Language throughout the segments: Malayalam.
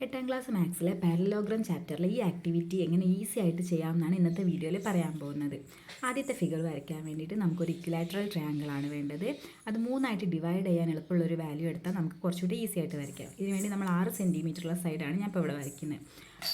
8ാം ക്ലാസ് മാത്സിലെ പാരലോഗ്രാം ചാപ്റ്ററിലെ ഈ ആക്ടിവിറ്റി എങ്ങനെ ഈസി ആയിട്ട് ചെയ്യാമെന്നാണ് ഇന്നത്തെ വീഡിയോയിൽ പറയാൻ പോകുന്നത്. ആദ്യത്തെ ഫിഗർ വരയ്ക്കാൻ വേണ്ടിയിട്ട് നമുക്കൊരു ഇക്വിലാറ്ററൽ ട്രയാങ്കിൾ ആണ് വേണ്ടത്. അത് മൂന്നായിട്ട് ഡിവൈഡ് ചെയ്യാൻ എളുപ്പമുള്ളൊരു വാല്യൂ എടുത്താൽ നമുക്ക് കുറച്ചുകൂടി ഈസി ആയിട്ട് വരയ്ക്കാം. ഇതിനുവേണ്ടി നമ്മൾ 6 സെൻറ്റിമീറ്ററുള്ള സൈഡാണ് ഞാൻ ഇപ്പോൾ ഇവിടെ വരയ്ക്കുന്നത്.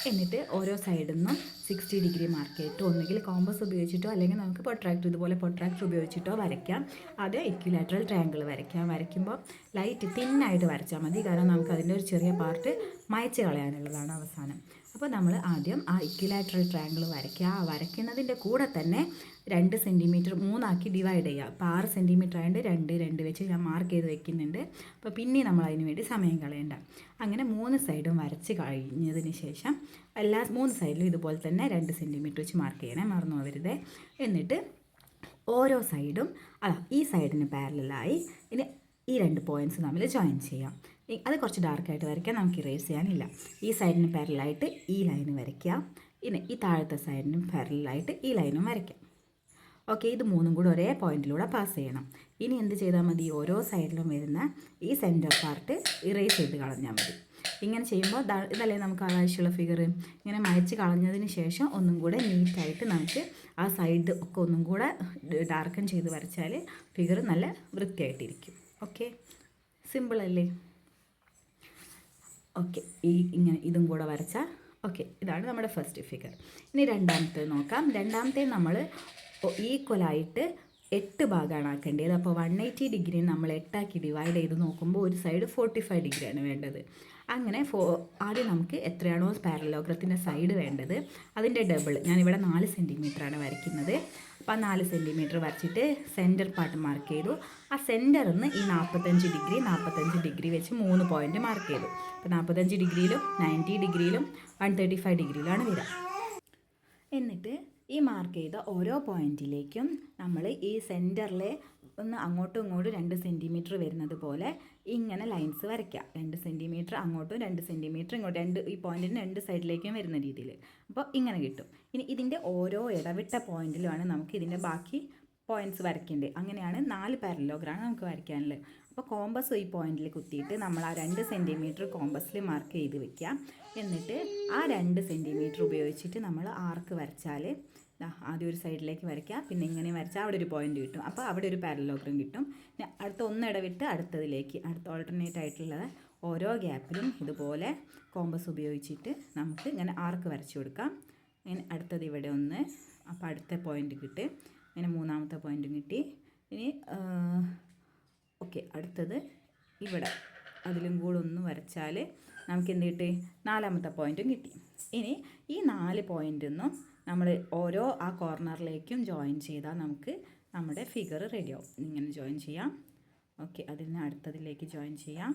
എന്നിട്ട് ഓരോ സൈഡിൽ നിന്നും 60 ഡിഗ്രി മാർക്ക് ചെയ്തിട്ട് ഒന്നുകിൽ കോമ്പസ് ഉപയോഗിച്ചിട്ടോ അല്ലെങ്കിൽ നമുക്ക് പൊട്രാക്ടർ ഇതുപോലെ പൊട്രാക്ടർ ഉപയോഗിച്ചിട്ടോ വരയ്ക്കാം. അത് ഇക്വിലാറ്ററൽ ട്രയാങ്കിൾ വരയ്ക്കുമ്പോൾ ലൈറ്റ് തിന്നായിട്ട് വരച്ചാൽ മതി, കാരണം നമുക്ക് അതിൻ്റെ ഒരു ചെറിയ പാർട്ട് മായ്ച്ച് കളയാനുള്ളതാണ് അവസാനം. അപ്പോൾ നമ്മൾ ആദ്യം ആ ഇക്വിലാറ്ററൽ ട്രയാങ്കിൾ വരയ്ക്കുക. ആ വരയ്ക്കുന്നതിൻ്റെ കൂടെ തന്നെ 2 സെൻറ്റിമീറ്റർ 3ആക്കി ഡിവൈഡ് ചെയ്യുക. അപ്പോൾ 6 സെൻറ്റിമീറ്റർ ആയതുകൊണ്ട് 2 വെച്ച് ഞാൻ മാർക്ക് ചെയ്ത് വെക്കുന്നുണ്ട്. അപ്പോൾ പിന്നെ നമ്മൾ അതിന് വേണ്ടി സമയം കളയണ്ട. അങ്ങനെ 3 സൈഡും വരച്ച് കഴിഞ്ഞതിന് ശേഷം എല്ലാ 3 സൈഡിലും ഇതുപോലെ തന്നെ 2 സെൻറ്റിമീറ്റർ വെച്ച് മാർക്ക് ചെയ്യണേ, മറന്നു പോകരുത്. എന്നിട്ട് ഓരോ സൈഡും ഈ സൈഡിന് പാരലായി ഇനി ഈ 2 പോയിൻറ്റ്സ് തമ്മിൽ ജോയിൻ ചെയ്യാം. അത് കുറച്ച് ഡാർക്കായിട്ട് വരയ്ക്കാം, നമുക്ക് ഇറേസ് ചെയ്യാനില്ല. ഈ സൈഡിന് പാരലായിട്ട് ഈ ലൈന് വരയ്ക്കാം. ഇനി ഈ താഴത്തെ സൈഡിന് പാരലായിട്ട് ഈ ലൈനും വരയ്ക്കാം. ഓക്കെ, ഇത് മൂന്നും കൂടി ഒരേ പോയിന്റിലൂടെ പാസ് ചെയ്യണം. ഇനി എന്ത് ചെയ്താൽ മതി? ഓരോ സൈഡിലും വരുന്ന ഈ സെൻറ്റർ പാർട്ട് ഇറേസ് ചെയ്ത് കളഞ്ഞാൽ മതി. ഇങ്ങനെ ചെയ്യുമ്പോൾ ഇതല്ലേ നമുക്ക് ആവശ്യമുള്ള ഫിഗർ. ഇങ്ങനെ മായ്ച്ച് കളഞ്ഞതിന് ശേഷം ഒന്നും കൂടെ നീറ്റായിട്ട് നമുക്ക് ആ സൈഡ് ഒക്കെ ഒന്നും കൂടെ ഡാർക്കൻ ചെയ്ത് വരച്ചാൽ ഫിഗർ നല്ല വൃത്തിയായിട്ടിരിക്കും. ഓക്കെ, സിമ്പിളല്ലേ? ഓക്കെ, ഇങ്ങനെ ഇതും കൂടെ വരച്ചാൽ ഓക്കെ, ഇതാണ് നമ്മുടെ ഫസ്റ്റ് ഫിഗർ. ഇനി രണ്ടാമത്തെ നോക്കാം. രണ്ടാമത്തെ നമ്മൾ ഈക്വലായിട്ട് 8 ഭാഗമാണ് ആക്കേണ്ടത്. അപ്പോൾ 180 ഡിഗ്രി നമ്മൾ 8ആക്കി ഡിവൈഡ് ചെയ്ത് നോക്കുമ്പോൾ ഒരു സൈഡ് 45 ഡിഗ്രിയാണ് വേണ്ടത്. അങ്ങനെ ആദ്യം നമുക്ക് എത്രയാണോ പാരലോഗ്രത്തിൻ്റെ സൈഡ് വേണ്ടത് അതിൻ്റെ ഡബിൾ, ഞാനിവിടെ 4 സെൻറ്റിമീറ്ററാണ് വരയ്ക്കുന്നത്. അപ്പോൾ 4 സെൻറ്റിമീറ്റർ വരച്ചിട്ട് സെൻറ്റർ പാർട്ട് മാർക്ക് ചെയ്തു. ആ സെൻറ്ററിൽ നിന്ന് ഈ 45 ഡിഗ്രി വെച്ച് 3 പോയിൻ്റ് മാർക്ക് ചെയ്തു. അപ്പോൾ 45 ഡിഗ്രിയിലും 90 ഡിഗ്രിയിലും 135 ഡിഗ്രിയിലാണ് വരിക. എന്നിട്ട് ഈ മാർക്ക് ചെയ്ത ഓരോ പോയിൻറ്റിലേക്കും നമ്മൾ ഈ സെൻറ്ററിലെ ഒന്ന് അങ്ങോട്ടും ഇങ്ങോട്ടും 2 സെൻറ്റിമീറ്റർ വരുന്നത് പോലെ ഇങ്ങനെ ലൈൻസ് വരയ്ക്കുക. 2 സെൻറ്റിമീറ്റർ അങ്ങോട്ടും 2 സെൻറ്റിമീറ്റർ ഇങ്ങോട്ടും, ഈ പോയിൻറ്റിന് 2 സൈഡിലേക്കും വരുന്ന രീതിയിൽ. അപ്പോൾ ഇങ്ങനെ കിട്ടും. ഇനി ഇതിൻ്റെ ഓരോ ഇടവിട്ട പോയിൻറ്റിലുമാണ് നമുക്ക് ഇതിൻ്റെ ബാക്കി പോയിൻറ്റ്സ് വരയ്ക്കേണ്ടത്. അങ്ങനെയാണ് 4 പാരലോഗ്രാണ് നമുക്ക് വരയ്ക്കാനുള്ളത്. അപ്പോൾ കോമ്പസ് ഈ പോയിൻറ്റിൽ കുത്തിയിട്ട് നമ്മൾ ആ 2 സെൻറ്റിമീറ്റർ കോമ്പസിൽ മാർക്ക് ചെയ്ത് വെക്കുക. എന്നിട്ട് ആ 2 സെൻറ്റിമീറ്റർ ഉപയോഗിച്ചിട്ട് നമ്മൾ ആർക്ക് വരച്ചാൽ ആദ്യം ഒരു സൈഡിലേക്ക് വരയ്ക്കുക, പിന്നെ ഇങ്ങനെ വരച്ചാൽ അവിടെ ഒരു പോയിൻ്റ് കിട്ടും. അപ്പോൾ അവിടെ ഒരു പാരലോഗ്രാം കിട്ടും. പിന്നെ അടുത്ത ഒന്നിടവിട്ട് അടുത്തതിലേക്ക് അടുത്ത ഓൾട്ടർനേറ്റ് ആയിട്ടുള്ള ഓരോ ഗ്യാപ്പിലും ഇതുപോലെ കോമ്പസ് ഉപയോഗിച്ചിട്ട് നമുക്ക് ഇങ്ങനെ ആർക്ക് വരച്ചു കൊടുക്കാം. ഇങ്ങനെ അടുത്തത് ഇവിടെ ഒന്ന്, അപ്പോൾ അടുത്ത പോയിൻ്റ് കിട്ടി. ഇങ്ങനെ മൂന്നാമത്തെ പോയിൻറ്റും കിട്ടി. ഇനി ഓക്കെ, അടുത്തത് ഇവിടെ അതിലും കൂടെ ഒന്ന് വരച്ചാൽ നമുക്ക് എന്ത് കിട്ടി? 4ാമത്തെ പോയിൻറ്റും കിട്ടി. ഇനി ഈ 4 പോയിൻ്റിൽ നിന്നും നമ്മൾ ഓരോ ആ കോർണറിലേക്കും ജോയിൻ ചെയ്താൽ നമുക്ക് നമ്മുടെ ഫിഗർ റെഡിയാവും. ഇങ്ങനെ ജോയിൻ ചെയ്യാം. ഓക്കെ, അതിൽ നിന്ന് അടുത്തതിലേക്ക് ജോയിൻ ചെയ്യാം.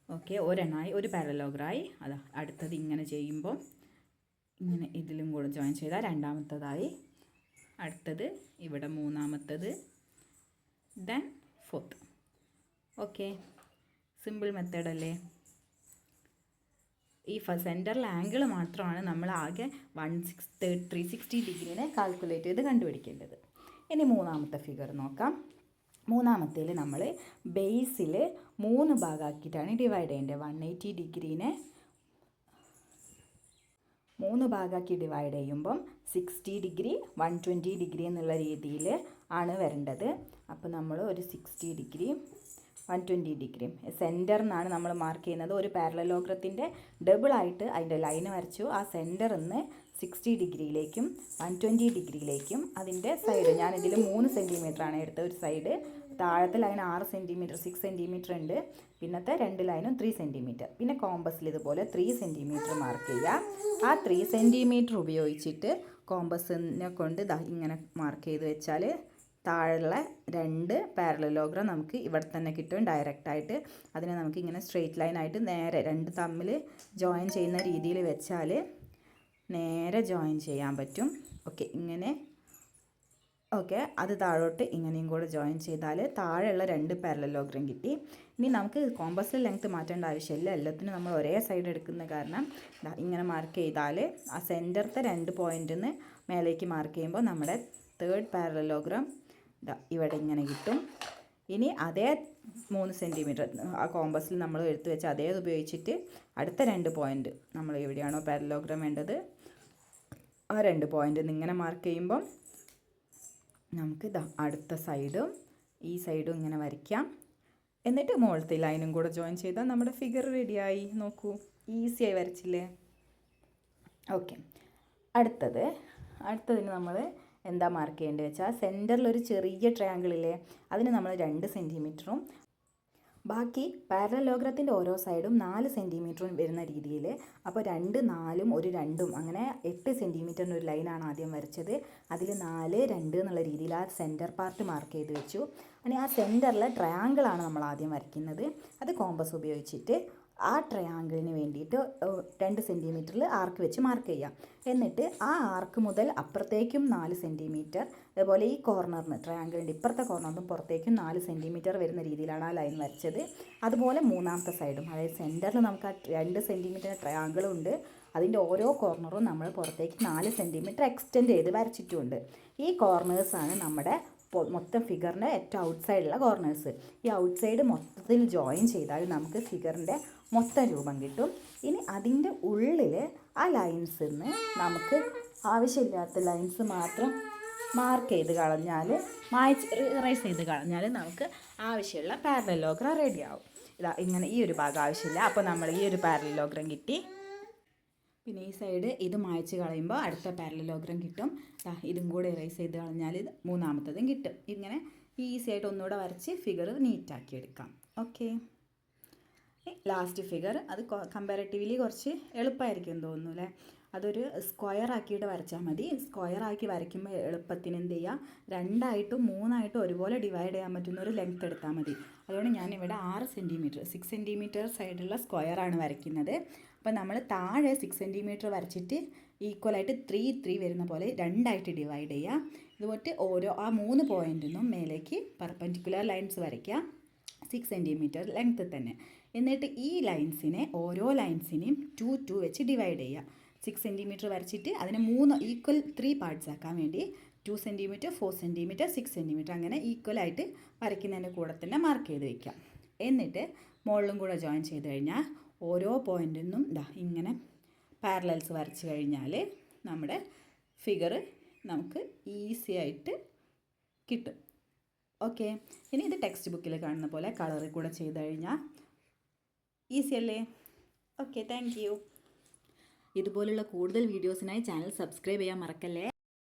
ഓക്കെ, ഒരെണ്ണമായി ഒരു പാരലോഗ്രായി. അടുത്തത് ഇങ്ങനെ ചെയ്യുമ്പോൾ ഇങ്ങനെ ഇതിലും കൂടെ ജോയിൻ ചെയ്താൽ 2ാമത്തതായി. അടുത്തത് ഇവിടെ 3ാമത്തത്, ദെൻ 4th. ഓക്കെ, സിമ്പിൾ മെത്തേഡല്ലേ? ഈ സെൻറ്ററിൽ ആംഗിൾ മാത്രമാണ് നമ്മൾ ആകെ 360 ഡിഗ്രീനെ കാൽക്കുലേറ്റ് ചെയ്ത് കണ്ടുപിടിക്കേണ്ടത്. ഇനി 3ാമത്തെ ഫിഗർ നോക്കാം. 3ാമത്തേൽ നമ്മൾ ബേസിൽ 3 ഭാഗമാക്കിയിട്ടാണ് ഡിവൈഡ് ചെയ്യേണ്ടത്. 180 ഡിഗ്രീനെ 3 ഭാഗമാക്കി ഡിവൈഡ് ചെയ്യുമ്പം 60 ഡിഗ്രി 120 ഡിഗ്രി എന്നുള്ള രീതിയിൽ ആണ് വരേണ്ടത്. അപ്പോൾ നമ്മൾ ഒരു 60 ഡിഗ്രി 120 ഡിഗ്രി സെൻറ്ററിൽ നിന്നാണ് നമ്മൾ മാർക്ക് ചെയ്യുന്നത്. ഒരു പാരലോഗ്രത്തിൻ്റെ ഡബിളായിട്ട് അതിൻ്റെ ലൈന് വരച്ചു. ആ സെൻറ്ററിൽ നിന്ന് 60 ഡിഗ്രിയിലേക്കും 120 ഡിഗ്രിയിലേക്കും അതിൻ്റെ സൈഡ്, ഞാനിതിൽ 3 സെൻറ്റിമീറ്ററാണ് എടുത്ത ഒരു സൈഡ്. താഴത്തെ ലൈൻ 6 സെൻറ്റിമീറ്റർ 6 സെൻറ്റിമീറ്റർ ഉണ്ട്. പിന്നത്തെ 2 ലൈനും 3 സെൻറ്റിമീറ്റർ. പിന്നെ കോമ്പസിൽ ഇതുപോലെ 3 സെൻറ്റിമീറ്റർ മാർക്ക് ചെയ്യുക. ആ 3 സെൻറ്റിമീറ്റർ ഉപയോഗിച്ചിട്ട് കോമ്പസിനെ കൊണ്ട് ഇങ്ങനെ മാർക്ക് ചെയ്ത് വെച്ചാൽ താഴെയുള്ള 2 പാരലോഗ്രാം നമുക്ക് ഇവിടെ തന്നെ കിട്ടും ഡയറക്റ്റായിട്ട്. അതിനെ നമുക്ക് ഇങ്ങനെ സ്ട്രെയിറ്റ് ലൈനായിട്ട് നേരെ 2 തമ്മിൽ ജോയിൻ ചെയ്യുന്ന രീതിയിൽ വെച്ചാൽ നേരെ ജോയിൻ ചെയ്യാൻ പറ്റും. ഓക്കെ, ഇങ്ങനെ. ഓക്കെ, അത് താഴോട്ട് ഇങ്ങനെയും കൂടെ ജോയിൻ ചെയ്താൽ താഴെയുള്ള 2 പാരലോഗ്രാം കിട്ടി. ഇനി നമുക്ക് കോമ്പസിൽ ലെങ്ത്ത് മാറ്റേണ്ട ആവശ്യമില്ല, എല്ലാത്തിനും നമ്മൾ ഒരേ സൈഡ് എടുക്കുന്ന കാരണം ഇങ്ങനെ മാർക്ക് ചെയ്താൽ ആ സെൻറ്ററത്തെ 2 പോയിൻറ്റിൽ നിന്ന് മേലേക്ക് മാർക്ക് ചെയ്യുമ്പോൾ നമ്മുടെ 3rd പാരലോഗ്രാം ഇവിടെ ഇങ്ങനെ കിട്ടും. ഇനി അതേ 3 സെൻറ്റിമീറ്റർ ആ കോമ്പസിൽ നമ്മൾ എടുത്തു വെച്ച് അതേ ഉപയോഗിച്ചിട്ട് അടുത്ത 2 പോയിൻ്റ് നമ്മൾ എവിടെയാണോ പാരലോഗ്രാം വേണ്ടത് ആ 2 പോയിൻ്റ് ഇങ്ങനെ മാർക്ക് ചെയ്യുമ്പം നമുക്ക് അടുത്ത സൈഡും ഈ സൈഡും ഇങ്ങനെ വരയ്ക്കാം. എന്നിട്ട് മുകളിലത്തെ ലൈനും കൂടെ ജോയിൻ ചെയ്താൽ നമ്മുടെ ഫിഗർ റെഡിയായി. നോക്കൂ, ഈസിയായി വരച്ചില്ലേ? ഓക്കെ, അടുത്തതിന് നമ്മൾ എന്താ മാർക്ക് ചെയ്യേണ്ടത് വെച്ചാൽ സെൻറ്ററിലൊരു ചെറിയ ട്രയാങ്കിളില്ലേ, അതിന് നമ്മൾ 2 സെൻറ്റിമീറ്ററും ബാക്കി പാരലോഗ്രത്തിൻ്റെ ഓരോ സൈഡും 4 സെൻറ്റിമീറ്ററും വരുന്ന രീതിയിൽ, അപ്പോൾ 2 4 1 2 അങ്ങനെ 8 സെൻറ്റിമീറ്ററിൻ്റെ ഒരു ലൈനാണ് ആദ്യം വരച്ചത്. അതിൽ 4 2 എന്നുള്ള രീതിയിൽ ആ സെൻറ്റർ പാർട്ട് മാർക്ക് ചെയ്ത് വെച്ചു. അങ്ങനെ ആ സെൻറ്ററിലെ ട്രയാങ്കിളാണ് നമ്മൾ ആദ്യം വരയ്ക്കുന്നത്. അത് കോമ്പസ് ഉപയോഗിച്ചിട്ട് ആ ട്രയാങ്കിളിന് വേണ്ടിയിട്ട് 2 സെൻറ്റിമീറ്ററിൽ ആർക്ക് വെച്ച് മാർക്ക് ചെയ്യാം. എന്നിട്ട് ആ ആർക്ക് മുതൽ അപ്പുറത്തേക്കും 4 സെൻറ്റിമീറ്റർ, അതുപോലെ ഈ കോർണറിന് ട്രയാങ്കിളിൻ്റെ ഇപ്പുറത്തെ കോർണറിനും പുറത്തേക്കും 4 സെൻറ്റിമീറ്റർ വരുന്ന രീതിയിലാണ് ആ ലൈൻ വരച്ചത്. അതുപോലെ മൂന്നാമത്തെ സൈഡും, അതായത് സെൻറ്ററിൽ നമുക്ക് ആ 2 സെൻറ്റിമീറ്റർ ട്രയാങ്കിളുണ്ട്, അതിൻ്റെ ഓരോ കോർണറും നമ്മൾ പുറത്തേക്ക് 4 സെൻറ്റിമീറ്റർ എക്സ്റ്റെൻഡ് ചെയ്ത് വരച്ചിട്ടുമുണ്ട്. ഈ കോർണേഴ്സാണ് നമ്മുടെ മൊത്തം ഫിഗറിൻ്റെ ഏറ്റവും ഔട്ട് സൈഡിലുള്ള കോർണേഴ്സ്. ഈ ഔട്ട് സൈഡ് മൊത്തത്തിൽ ജോയിൻ ചെയ്താൽ നമുക്ക് ഫിഗറിൻ്റെ മൊത്തം രൂപം കിട്ടും. ഇനി അതിൻ്റെ ഉള്ളിൽ ആ ലൈൻസിൽ നിന്ന് നമുക്ക് ആവശ്യമില്ലാത്ത ലൈൻസ് മാത്രം മാർക്ക് ചെയ്ത് കളഞ്ഞാൽ, ഇറേസ് ചെയ്ത് കളഞ്ഞാൽ നമുക്ക് ആവശ്യമുള്ള പാരലലോഗ്രാം റെഡിയാവും. ഇങ്ങനെ ഈ ഒരു ഭാഗം ആവശ്യമില്ല, അപ്പോൾ നമ്മൾ ഈ ഒരു പാരലലോഗ്രാം കിട്ടി. പിന്നെ ഈ സൈഡ് ഇത് മായ്ച്ച് കളയുമ്പോൾ അടുത്ത പാരലലോഗ്രാം കിട്ടും. ഇതും കൂടെ ഇറേസ് ചെയ്ത് കളഞ്ഞാൽ ഇത് മൂന്നാമത്തതും കിട്ടും. ഇങ്ങനെ ഈസി ആയിട്ട് ഒന്നുകൂടെ വരച്ച് ഫിഗർ നീറ്റാക്കി എടുക്കാം. ഓക്കെ, ലാസ്റ്റ് ഫിഗർ അത് കമ്പാരിറ്റീവ്ലി കുറച്ച് എളുപ്പമായിരിക്കും തോന്നുന്നു അല്ലേ? അതൊരു സ്ക്വയർ ആക്കിയിട്ട് വരച്ചാൽ മതി. സ്ക്വയർ ആക്കി വരയ്ക്കുമ്പോൾ എളുപ്പത്തിന് എന്ത് ചെയ്യുക, 2ആയിട്ടും 3ആയിട്ടും ഒരുപോലെ ഡിവൈഡ് ചെയ്യാൻ പറ്റുന്ന ഒരു ലെങ്ത് എടുത്താൽ മതി. അതുകൊണ്ട് ഞാനിവിടെ 6 സെൻറ്റിമീറ്റർ 6 സെൻറ്റിമീറ്റർ സൈഡുള്ള സ്ക്വയറാണ് വരയ്ക്കുന്നത്. അപ്പോൾ നമ്മൾ താഴെ 6 സെൻറ്റിമീറ്റർ വരച്ചിട്ട് ഈക്വലായിട്ട് 3 3 വരുന്ന പോലെ 2ആയിട്ട് ഡിവൈഡ് ചെയ്യുക. ഇതുപോലെ ആ 3 പോയിൻറ്റിനും മേലേക്ക് പെർപെൻഡിക്കുലർ ലൈൻസ് വരയ്ക്കുക 6 സെൻറ്റിമീറ്റർ ലെങ്ത്ത് തന്നെ. എന്നിട്ട് ഈ ലൈൻസിനെ ഓരോ ലൈൻസിനെയും 2 2 വെച്ച് ഡിവൈഡ് ചെയ്യുക. 6 സെൻറ്റിമീറ്റർ വരച്ചിട്ട് അതിനെ 3 പാർട്സ് ആക്കാൻ വേണ്ടി 2 സെൻറ്റിമീറ്റർ 4 സെൻറ്റിമീറ്റർ 6 സെൻറ്റിമീറ്റർ അങ്ങനെ ഈക്വലായിട്ട് വരയ്ക്കുന്നതിൻ്റെ കൂടെ തന്നെ മാർക്ക് ചെയ്ത് വയ്ക്കാം. എന്നിട്ട് മുകളിലും കൂടെ ജോയിൻ ചെയ്ത് കഴിഞ്ഞാൽ ഓരോ പോയിൻ്റിൽ നിന്നും ഇങ്ങനെ പാരലൽസ് വരച്ച് കഴിഞ്ഞാൽ നമ്മുടെ ഫിഗർ നമുക്ക് ഈസി ആയിട്ട് കിട്ടും. ഓക്കെ, ഇനി ഇത് ടെക്സ്റ്റ് ബുക്കിൽ കാണുന്ന പോലെ കളറിൽ കൂടെ ചെയ്ത് കഴിഞ്ഞാൽ ഈസി അല്ലേ? Okay, thank you. ഇതുപോലുള്ള കൂടുതൽ വീഡിയോസിനായി ചാനൽ സബ്സ്ക്രൈബ് ചെയ്യാൻ മറക്കല്ലേ.